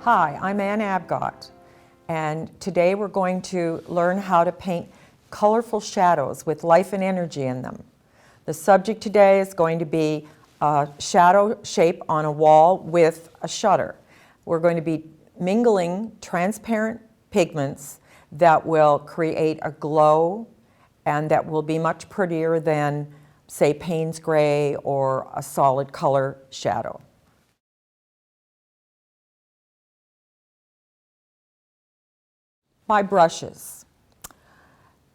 Hi, I'm Abgott, and today we're going to learn how to paint colorful shadows with life and energy in them. The subject today is going to be a shadow shape on a wall with a shutter. We're going to be mingling transparent pigments that will create a glow and that will be much prettier than, say, Payne's gray or a solid color shadow. My brushes.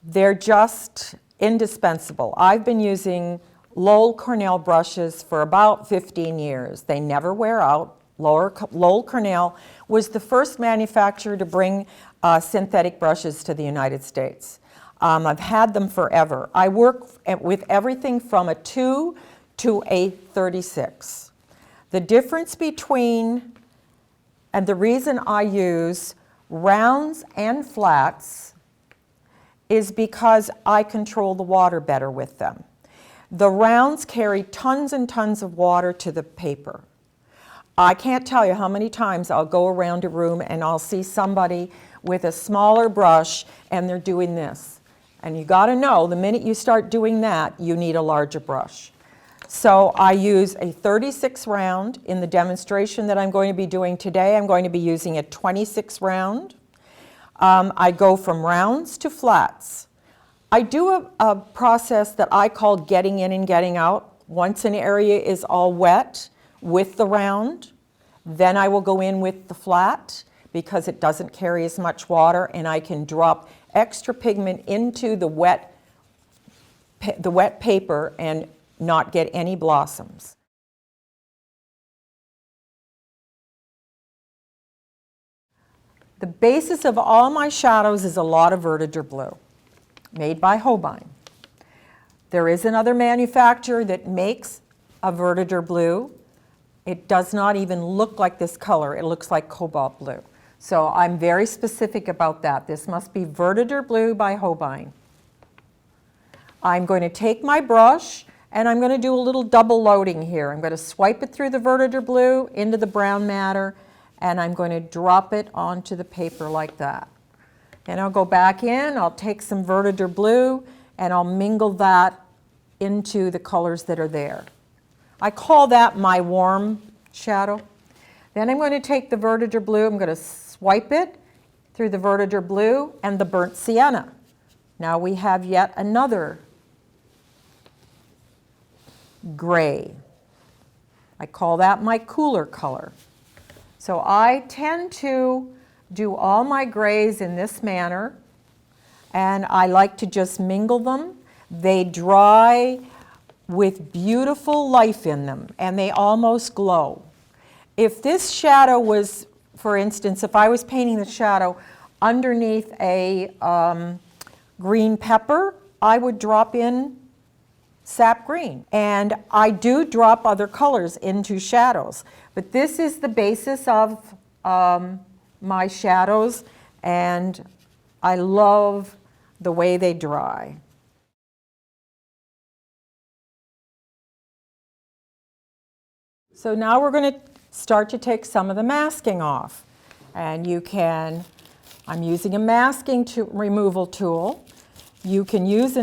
They're just indispensable. I've been using Lowell Cornell brushes for about 15 years. They never wear out. Lowell Cornell was the first manufacturer to bring synthetic brushes to the United States. I've had them forever. I work with everything from a 2 to a 36. The difference between, and the reason I use rounds and flats is because I control the water better with them. The rounds carry tons and tons of water to the paper. I can't tell you how many times I'll go around a room and I'll see somebody with a smaller brush and they're doing this. And you got to know, the minute you start doing that, you need a larger brush. So I use a 36 round. In the demonstration that I'm going to be doing today, I'm going to be using a 26 round. I go from rounds to flats. I do a process that I call getting in and getting out. Once an area is all wet with the round, then I will go in with the flat because it doesn't carry as much water, and I can drop extra pigment into the wet paper and not get any blossoms. The basis of all my shadows is a lot of Vertiger blue, made by Holbein. There is another manufacturer that makes a Vertiger blue. It does not even look like this color. It looks like cobalt blue. So I'm very specific about that. This must be Vertiger blue by Holbein. I'm going to take my brush and I'm going to do a little double loading here. I'm going to swipe it through the Vertiger blue into the brown matter, and I'm going to drop it onto the paper like that. Then I'll go back in, I'll take some Vertiger blue, and I'll mingle that into the colors that are there. I call that my warm shadow. Then I'm going to take the Vertiger blue, I'm going to swipe it through the Vertiger blue and the burnt sienna. Now we have yet another gray. I call that my cooler color. So I tend to do all my grays in this manner, and I like to just mingle them. They dry with beautiful life in them, and they almost glow. If this shadow was, for instance, if I was painting the shadow underneath a green pepper, I would drop in sap green. And I do drop other colors into shadows. But this is the basis of my shadows, and I love the way they dry. So now we're going to start to take some of the masking off. And you can, I'm using a masking removal tool. You can use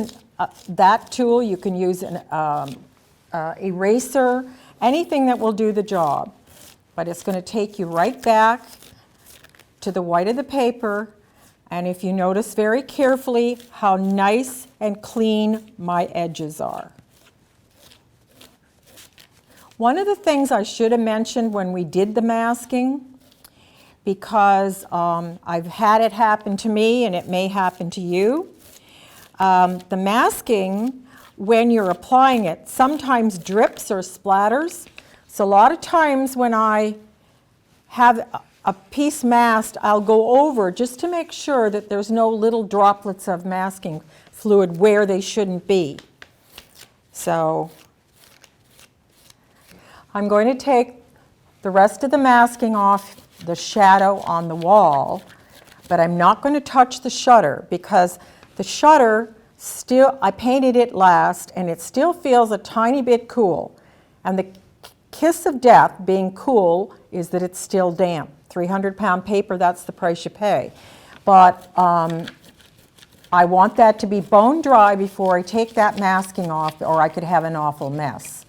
that tool, you can use an eraser, anything that will do the job. But it's going to take you right back to the white of the paper, and if you notice very carefully how nice and clean my edges are. One of the things I should have mentioned when we did the masking, because I've had it happen to me and it may happen to you, the masking, when you're applying it, sometimes drips or splatters. So a lot of times when I have a piece masked, I'll go over just to make sure that there's no little droplets of masking fluid where they shouldn't be. So I'm going to take the rest of the masking off the shadow on the wall, but I'm not going to touch the shutter because the shutter still, I painted it last and it still feels a tiny bit cool. And the kiss of death, being cool, is that it's still damp. 300-pound paper, that's the price you pay. But I want that to be bone dry before I take that masking off, or I could have an awful mess.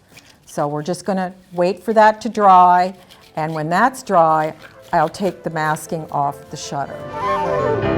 So we're just going to wait for that to dry, and when that's dry, I'll take the masking off the shutter.